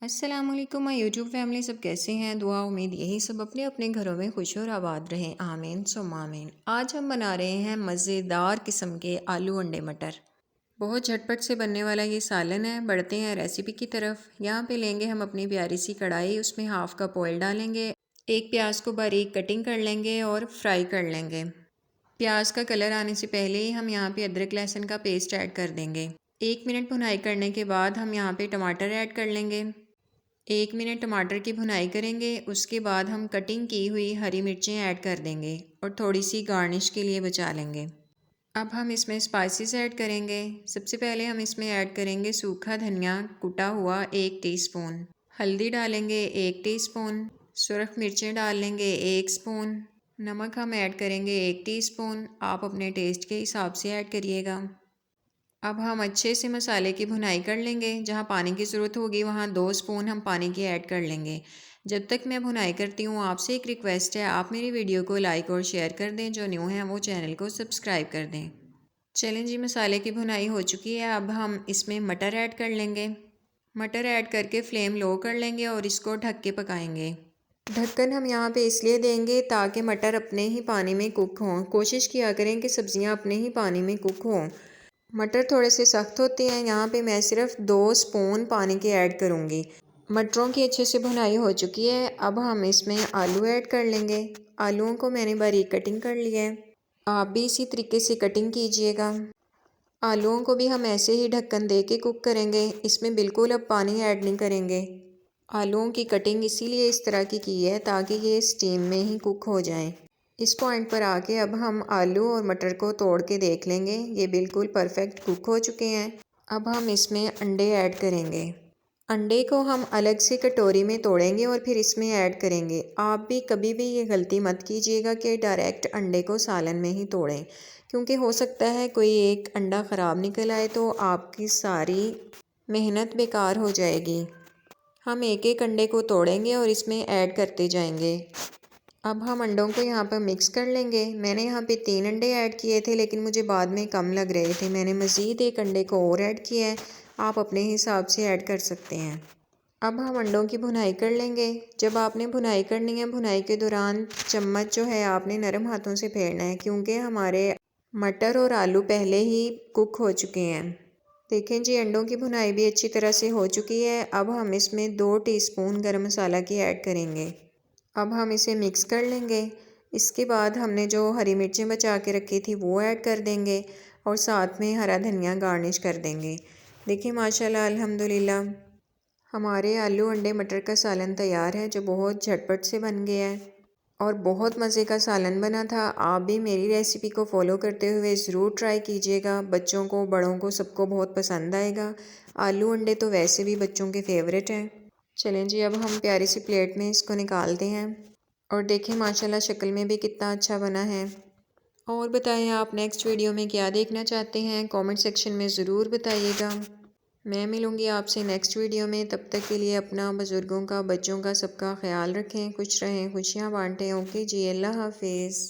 अस्सलामुअलैकुम my YouTube family, सब कैसे हैं? दुआ उम्मीद यही सब अपने अपने घरों में खुश और आबाद रहें, आमीन सुम्मा आमीन। आज हम बना रहे हैं मज़ेदार किस्म के आलू अंडे मटर। बहुत झटपट से बनने वाला ये सालन है। बढ़ते हैं रेसिपी की तरफ। यहाँ पे लेंगे हम अपनी प्यारी सी कढ़ाई, उसमें हाफ़ कप ऑयल डालेंगे। एक प्याज को बारीक कटिंग कर लेंगे और फ्राई कर लेंगे। प्याज का कलर आने से पहले ही हम यहाँ पे अदरक लहसुन का पेस्ट ऐड कर देंगे। 1 मिनट भुनाई करने के बाद हम यहाँ पे टमाटर ऐड कर लेंगे। 1 मिनट टमाटर की भुनाई करेंगे। उसके बाद हम कटिंग की हुई हरी मिर्चें ऐड कर देंगे और थोड़ी सी गार्निश के लिए बचा लेंगे। अब हम इसमें स्पाइसेस ऐड करेंगे। सबसे पहले हम इसमें ऐड करेंगे सूखा धनिया कुटा हुआ 1 टीस्पून, हल्दी डालेंगे 1 टीस्पून, सुरख मिर्चें डाल लेंगे 1 स्पून, नमक हम ऐड करेंगे 1 टीस्पून। आप अपने टेस्ट के हिसाब से ऐड करिएगा। अब हम अच्छे से मसाले की भुनाई कर लेंगे। जहाँ पानी की ज़रूरत होगी वहाँ 2 स्पून हम पानी की ऐड कर लेंगे। जब तक मैं भुनाई करती हूँ आपसे एक रिक्वेस्ट है, आप मेरी वीडियो को लाइक और शेयर कर दें। जो न्यू हैं वो चैनल को सब्सक्राइब कर दें। चलें जी, मसाले की भुनाई हो चुकी है। अब हम इसमें मटर ऐड कर लेंगे। मटर ऐड करके फ्लेम लो कर लेंगे और इसको ढक के पकाएंगे। ढक्कन हम यहाँ पे इसलिए देंगे ताकि मटर अपने ही पानी में कुक हों। कोशिश किया करें कि सब्ज़ियाँ अपने ही पानी में कुक हों। मटर थोड़े से सख्त होते हैं। यहाँ पे मैं सिर्फ 2 स्पून पानी के ऐड करूँगी। मटरों की अच्छे से भुनाई हो चुकी है। अब हम इसमें आलू ऐड कर लेंगे। आलूओं को मैंने बारीक कटिंग कर लिया है। आप भी इसी तरीके से कटिंग कीजिएगा। आलूओं को भी हम ऐसे ही ढक्कन दे के कुक करेंगे। इसमें बिल्कुल अब पानी ऐड नहीं करेंगे। आलूओं की कटिंग इसीलिए इस तरह की है ताकि ये स्टीम में ही कुक हो जाएं। इस पॉइंट पर आके अब हम आलू और मटर को तोड़ के देख लेंगे। ये बिल्कुल परफेक्ट कुक हो चुके हैं। अब हम इसमें अंडे ऐड करेंगे। अंडे को हम अलग से कटोरी में तोड़ेंगे और फिर इसमें ऐड करेंगे। आप भी कभी भी ये गलती मत कीजिएगा कि डायरेक्ट अंडे को सालन में ही तोड़ें, क्योंकि हो सकता है कोई एक अंडा ख़राब निकल आए तो आपकी सारी मेहनत बेकार हो जाएगी। हम एक एक अंडे को तोड़ेंगे और इसमें ऐड करते जाएंगे। अब हम अंडों को यहाँ पर मिक्स कर लेंगे। मैंने यहाँ पे 3 अंडे ऐड किए थे, लेकिन मुझे बाद में कम लग रहे थे। मैंने मज़ीद एक अंडे को और ऐड किया है। आप अपने हिसाब से ऐड कर सकते हैं। अब हम अंडों की भुनाई कर लेंगे। जब आपने भुनाई करनी है, भुनाई के दौरान चम्मच जो है आपने नरम हाथों से फेरना है, क्योंकि हमारे मटर और आलू पहले ही कुक हो चुके हैं। देखें जी, अंडों की भुनाई भी अच्छी तरह से हो चुकी है। अब हम इसमें 2 टीस्पून गरम मसाला की ऐड करेंगे। अब हम इसे मिक्स कर लेंगे। इसके बाद हमने जो हरी मिर्चें बचा के रखी थी वो ऐड कर देंगे और साथ में हरा धनिया गार्निश कर देंगे। देखिए माशाल्लाह अल्हम्दुलिल्लाह हमारे आलू अंडे मटर का सालन तैयार है, जो बहुत झटपट से बन गया है और बहुत मज़े का सालन बना था। आप भी मेरी रेसिपी को फॉलो करते हुए ज़रूर ट्राई कीजिएगा। बच्चों को बड़ों को सबको बहुत पसंद आएगा। आलू अंडे तो वैसे भी बच्चों के फेवरेट हैं। चलें जी, अब हम प्यारी सी प्लेट में इसको निकालते हैं और देखें माशाल्लाह शक्ल में भी कितना अच्छा बना है। और बताएं आप नेक्स्ट वीडियो में क्या देखना चाहते हैं, कमेंट सेक्शन में ज़रूर बताइएगा। मैं मिलूँगी आपसे नेक्स्ट वीडियो में। तब तक के लिए अपना, बुज़ुर्गों का, बच्चों का, सबका ख्याल रखें। खुश रहें, खुशियाँ बांटें। ओके जी, अल्लाह हाफिज़।